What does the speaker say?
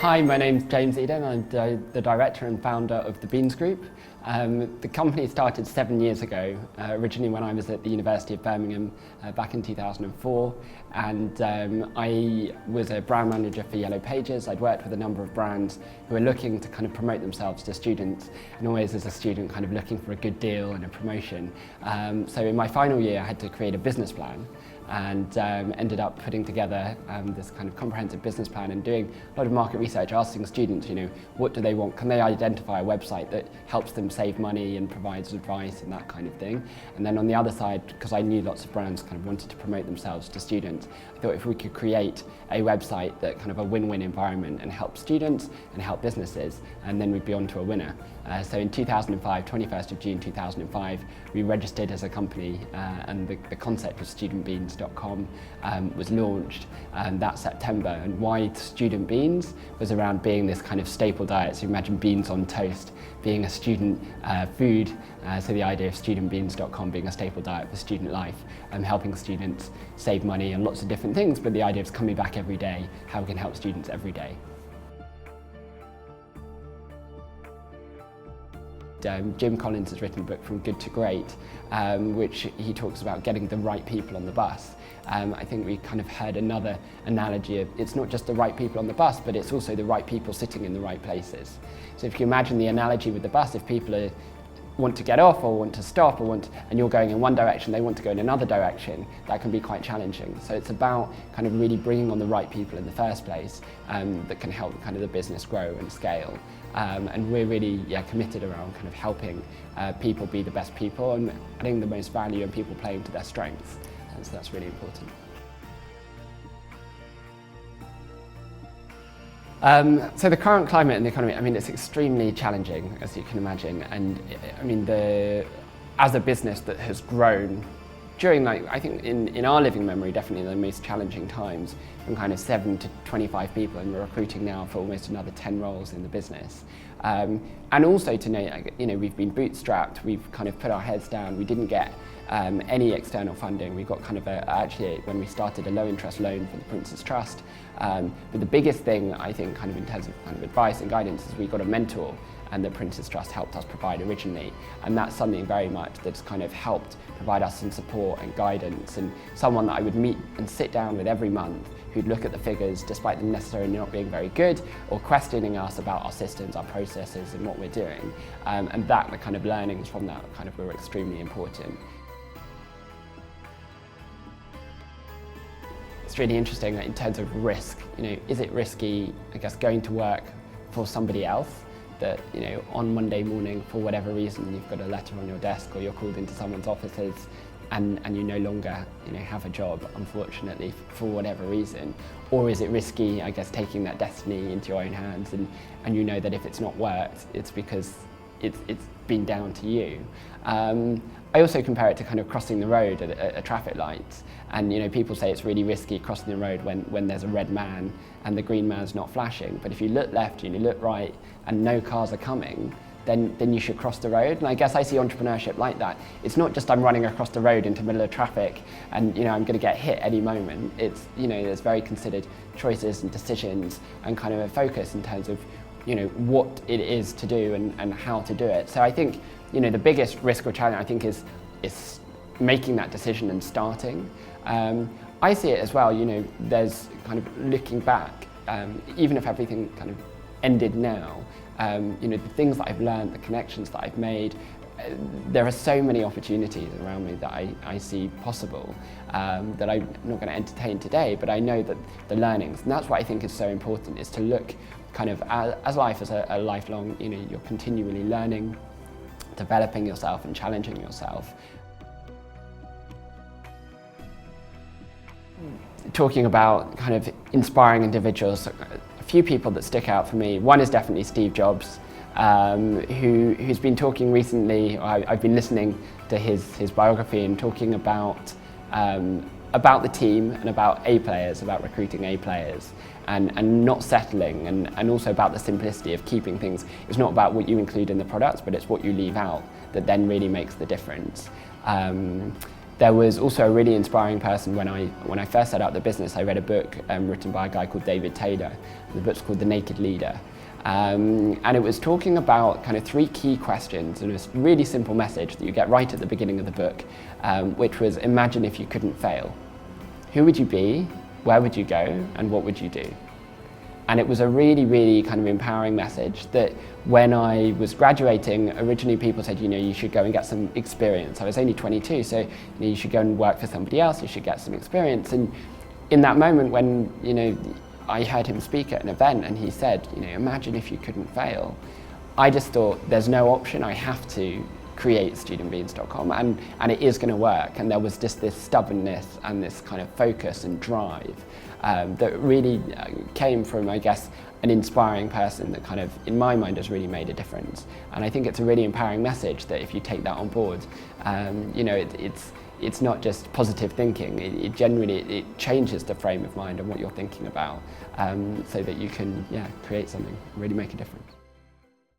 Hi, my name's James Eder and I'm the director and founder of the Beans Group. The company started 7 years ago, originally when I was at the University of Birmingham back in 2004, and I was a brand manager for Yellow Pages. I'd worked with a number of brands who were looking to kind of promote themselves to students, and always as a student kind of looking for a good deal and a promotion. So in my final year I had to create a business plan, and ended up putting together this kind of comprehensive business plan and doing a lot of market research, asking students, what do they want? Can they identify a website that helps them save money and provides advice and that kind of thing? And then on the other side, because I knew lots of brands kind of wanted to promote themselves to students, I thought if we could create a website that kind of a win-win environment and help students and help businesses, and then we'd be on to a winner. So in 2005, 21st of June 2005, we registered as a company, and the concept of studentbeans.com was launched that September. And why Student Beans was around being this kind of staple diet. So imagine beans on toast being a student food. So the idea of studentbeans.com being a staple diet for student life, helping students save money on lots of different things, but the idea of coming back every day, how we can help students every day. Jim Collins has written a book, From Good to Great, which he talks about getting the right people on the bus. I think we kind of heard another analogy of it's not just the right people on the bus, but it's also the right people sitting in the right places. So if you imagine the analogy with the bus, if people want to get off or want to stop and you're going in one direction, they want to go in another direction, that can be quite challenging. So it's about kind of really bringing on the right people in the first place that can help kind of the business grow and scale. And we're really committed around kind of helping people be the best people and adding the most value and people playing to their strengths. And so that's really important. So the current climate in the economy, it's extremely challenging, as you can imagine. And as a business that has grown during, I think in our living memory, definitely the most challenging times, from kind of 7 to 25 people, and we're recruiting now for almost another 10 roles in the business. And also to note, we've been bootstrapped, we've kind of put our heads down, we didn't get any external funding. We got kind of actually when we started a low interest loan for the Prince's Trust. But the biggest thing I think kind of in terms of kind of advice and guidance is we got a mentor, and the Prince's Trust helped us provide originally. And that's something very much that's kind of helped provide us some support and guidance, and someone that I would meet and sit down with every month who'd look at the figures despite them necessarily not being very good or questioning us about our systems, our processes and what we're doing. And that the kind of learnings from that kind of were extremely important. It's really interesting in terms of risk. Is it risky, I guess, going to work for somebody else that, on Monday morning, for whatever reason, you've got a letter on your desk or you're called into someone's offices and you no longer, have a job, unfortunately, for whatever reason? Or is it risky, I guess, taking that destiny into your own hands and you know that if it's not worked, it's because it's been down to you. I also compare it to kind of crossing the road at a traffic light, and people say it's really risky crossing the road when there's a red man and the green man's not flashing, but if you look left and you look right and no cars are coming, then you should cross the road. And I guess I see entrepreneurship like that. It's not just I'm running across the road into the middle of traffic and I'm going to get hit any moment. It's there's very considered choices and decisions and kind of a focus in terms of what it is to do and how to do it. So I think the biggest risk or challenge I think is making that decision and starting. I see it as well. There's kind of looking back, even if everything kind of ended now. The things that I've learned, the connections that I've made, there are so many opportunities around me that I see possible that I'm not going to entertain today, but I know that the learnings, and that's what I think is so important, is to look kind of as life as a lifelong, you're continually learning, developing yourself and challenging yourself. Talking about kind of inspiring individuals, a few people that stick out for me. One is definitely Steve Jobs, who's been talking recently. I've been listening to his biography and talking about the team and about A players, about recruiting A players, and not settling, and also about the simplicity of keeping things. It's not about what you include in the products, but it's what you leave out that then really makes the difference. There was also a really inspiring person when I first set out the business. I read a book written by a guy called David Taylor. The book's called The Naked Leader. And it was talking about kind of 3 key questions, and it was a really simple message that you get right at the beginning of the book, which was, imagine if you couldn't fail. Who would you be, where would you go, and what would you do? And it was a really, really kind of empowering message that when I was graduating, originally people said, you should go and get some experience. I was only 22, so you should go and work for somebody else, you should get some experience. And in that moment when, I heard him speak at an event and he said, imagine if you couldn't fail, I just thought there's no option, I have to create studentbeans.com, and it is going to work. And there was just this stubbornness and this kind of focus and drive that really came from, I guess, an inspiring person that kind of, in my mind, has really made a difference. And I think it's a really empowering message that if you take that on board, it's not just positive thinking, it generally changes the frame of mind and what you're thinking about, so that you can create something, really make a difference.